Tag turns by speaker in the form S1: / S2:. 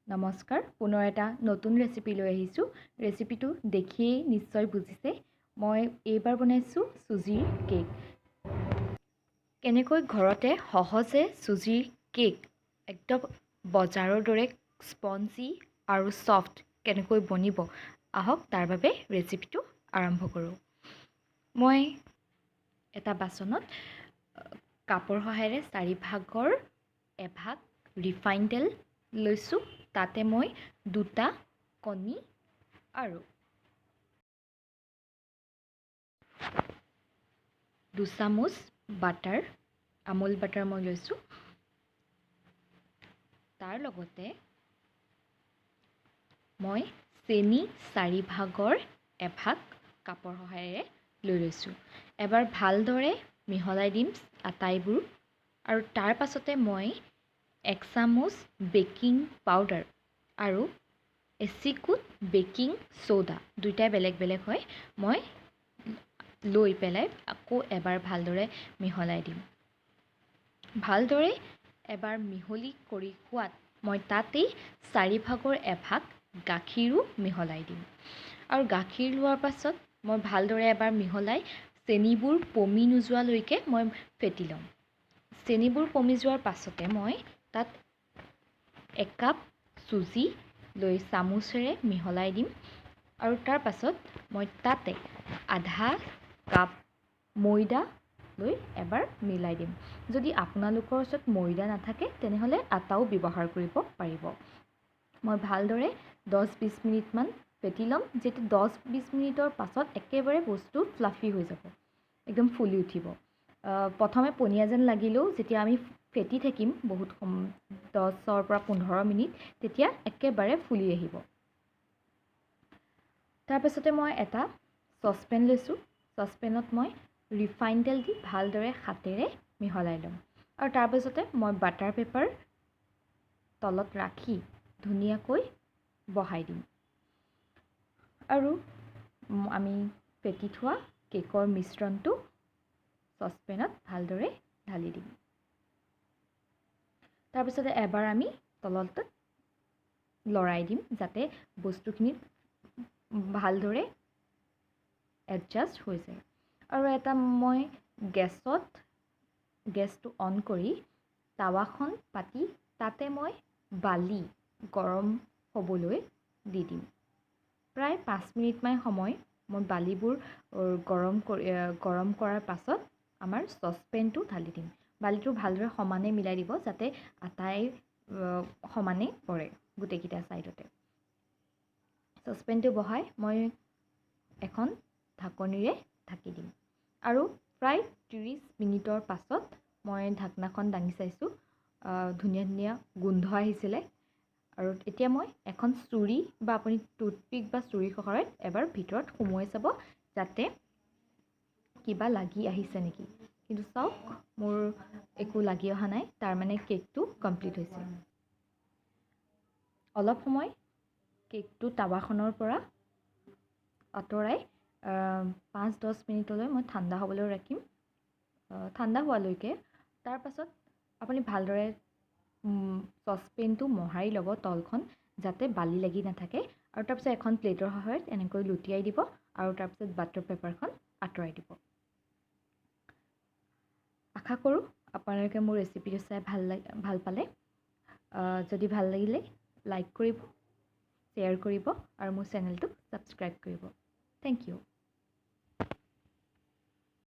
S1: নমস্কাৰ পুনৰ এটা নতুন ৰেচিপি লৈ আহিছোঁ ৰেচিপিটো দেখিয়েই নিশ্চয় বুজিছে মই এইবাৰ বনাইছোঁ চুজিৰ কেক কেনেকৈ ঘৰতে সহজে চুজিৰ কেক একদম বজাৰৰ দৰে স্পঞ্জি আৰু সফ্ট কেনেকৈ বনিব আহক তাৰ বাবে ৰেচিপিটো আৰম্ভ কৰোঁ মই এটা বাচনত কাপৰ সহায়েৰে 4 ভাগৰ এভাগ ৰিফাইন তেল লৈছোঁ তাতে মই 2টা কণী আৰু 2 চামুচ বাটাৰ আমুল বাটাৰ মই লৈছোঁ তাৰ লগতে মই চেনি 4 ভাগৰ এভাগ কাপৰ সহায়েৰে লৈ লৈছোঁ এবাৰ ভালদৰে মিহলাই দিম আটাইবোৰ আৰু তাৰ পাছতে মই 1 চামুচ বেকিং পাউডাৰ আৰু এচিকুট বেকিং সোডা দুইটা বেলেগ বেলেগ হয় মই লৈ পেলাই আকৌ এবাৰ ভালদৰে মিহলাই দিম ভালদৰে এবাৰ মিহলি কৰি খোৱাত মই তাতেই 4 ভাগৰ এভাগ গাখীৰো মিহলাই দিম আৰু গাখীৰ লোৱাৰ পাছত মই ভালদৰে এবাৰ মিহলাই চেনিবোৰ পমি নোযোৱালৈকে মই ফেটি ল'ম চেনিবোৰ পমি যোৱাৰ পাছতে মই তাত 1 কাপ চুজি লৈ চামুচেৰে মিহলাই দিম আৰু তাৰ পাছত মই তাতে আধা কাপ ময়দা লৈ এবাৰ মিলাই দিম যদি আপোনালোকৰ ওচৰত ময়দা নাথাকে তেনেহলে আটাও ব্যৱহাৰ কৰিব পাৰিব মই ভালদৰে 10-20 মিনিট মান ফেটি ল'ম যেতি 10-20 মিনিটৰ পাছত একেবাৰে বস্তু ফ্লাফি হৈ যাব একদম ফুলি উঠিব প্ৰথমে পনীয়া যেন লাগিলেও যেতিয়া আমি ফেটি থাকিম বহুত 10ৰ পৰা 15 মিনিট তেতিয়া একেবাৰে ফুলি আহিব তাৰ পাছতে মই এটা সসপেন লৈছোঁ সসপেনত মই ৰিফাইন তেল দি ভালদৰে হাতেৰে মিহলাই ল'ম আৰু তাৰ পাছতে মই বাটাৰ পেপাৰ তলত ৰাখি ধুনীয়াকৈ বহাই দিম আৰু আমি ফেটি থোৱা কেকৰ মিশ্ৰণটো সসপেনত ভালদৰে ঢালি দিম তাৰ পিছতে এবাৰ আমি তলতে লৰাই দিম যাতে বস্তুখিনি ভালদৰে এডজাস্ট হৈ যায় আৰু এটা মই গেছটো অন কৰি তাৱাখন পাতি তাতে মই বালি গৰম হ'বলৈ দি দিম প্ৰায় 5 মিনিট মান সময় মই বালিবোৰ গৰম কৰাৰ পাছত আমাৰ সসপেনটো ঢালি দিম বালিটো ভালদৰে সমানে মিলাই দিব যাতে আটাই সমানে পৰে গুটেকিটা সাইডতে সসপেনটো বহাই মই এখন ঢাকনিৰে ঢাকি দিম আৰু প্ৰায় 30 মিনিটৰ পাছত মই ঢাকনাখন দাঙি চাইছোঁ ধুনীয়া গোন্ধ আহিছিলে আৰু এতিয়া মই এখন চুৰি বা আপুনি টুথপিক বা চুৰি সহায়ত এবাৰ ভিতৰত সুমুৱাই চাব যাতে কিবা লাগি আহিছে নেকি কিন্তু চাওক মোৰ একো লাগি অহা নাই তাৰ মানে কেকটো কমপ্লিট হৈছে অলপ সময় কেকটো তাৱাখনৰ পৰা আঁতৰাই 5-10 মিনিটলৈ মই ঠাণ্ডা হ'বলৈ ৰাখিম ঠাণ্ডা হোৱালৈকে তাৰ পাছত আপুনি ভালদৰে সসপেনটো মোহাৰি ল'ব তলখন যাতে বালি লাগি নাথাকে আৰু তাৰ পিছত এখন প্লেটৰ সহায়ত এনেকৈ লুটিয়াই দিব আৰু তাৰ পিছত বাটাৰ পেপাৰখন আঁতৰাই দিব আশা কৰোঁ আপোনালোকে মোৰ ৰেচিপিটো চাই ভাল পালে যদি ভাল লাগিলে লাইক কৰিব শ্বেয়াৰ কৰিব আৰু মোৰ চেনেলটো ছাবস্ক্ৰাইব কৰিব থেংক ইউ